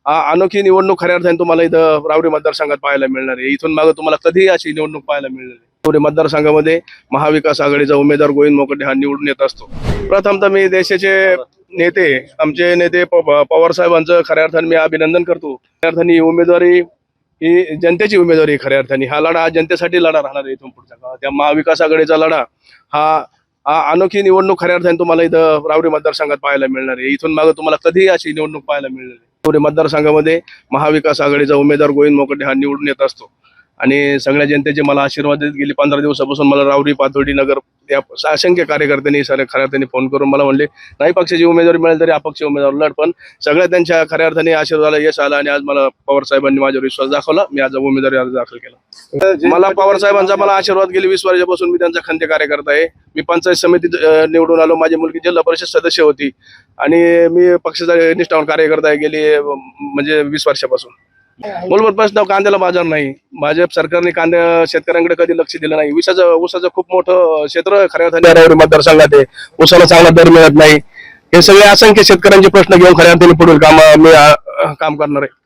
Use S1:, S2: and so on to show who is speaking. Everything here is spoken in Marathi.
S1: अनोखी निवडणूक खऱ्या अर्थाने तुम्हाला इथं रावरी मतदारसंघात पाहायला मिळणार आहे। इथून मागे तुम्हाला कधीही अशी निवडणूक पाहायला मिळणार नाही। रावरी मतदारसंघामध्ये महाविकास आघाडीचा उमेदवार गोविंद मोकटे हा निवडून येत असतो। प्रथमतः मी देशाचे नेते आमचे नेते पवार साहेबांचं खऱ्या अर्थाने मी अभिनंदन करतो। खऱ्या अर्थाने ही उमेदवारी ही जनतेची उमेदवारी खऱ्या अर्थाने हा लढा जनतेसाठी लढा राहणार आहे। इथून पुढच्या काळात त्या महाविकास आघाडीचा लढा हा अनोखी निवडणूक खऱ्या अर्थाने तुम्हाला इथं रावरी मतदारसंघात पाहायला मिळणार आहे। इथून मागे तुम्हाला कधीही अशी निवडणूक पाहायला मिळणार नाही। रावरी मतदारसंघामध्ये महाविकास आघाडीचा उमेदवार गोविंद मोकटे हा निवडून येत असतो आणि सगळ्या जनतेचे मला आशीर्वाद देत गेली 15 दिवसापासून मला रावरी पाथर्डी नगर या असंख्य कार्यकर्त्यांनी खऱ्या अर्थाने फोन करून मला म्हणले नाही पक्षाची उमेदवारी मिळेल तरी अपक्ष उमेदवार लढ, पण सगळ्या त्यांच्या खऱ्या अर्थाने आशीर्वादाला यश आलं आणि आज मला पवार साहेबांनी माझ्यावर विश्वास दाखवला। मी आज उमेदवारी अर्ज दाखल केला। मला पवार साहेबांचा मला आशीर्वाद गेली 20 वर्षापासून मी त्यांचा खंते कार्यकर्ता आहे। मी पंचायत समितीत निवडून आलो। माझी मुलगी जिल्हा परिषद सदस्य होती आणि मी पक्षाचा निष्ठावान कार्यकर्ता आहे गेली म्हणजे 20 वर्षापासून। मूलभूत प्रश्न कांद्याला बाजार नाही। भाजप सरकारने कांद्या शेतकऱ्यांकडे कधी लक्ष दिलं नाही। ऊसाचं खूप मोठं क्षेत्र खऱ्या अर्थाने रावरी मतदारसंघात आहे। ऊसाला चांगला दर मिळत नाही। हे सगळे असंख्य शेतकऱ्यांचे प्रश्न घेऊन खऱ्या अर्थाने पुढील काम करणार आहे।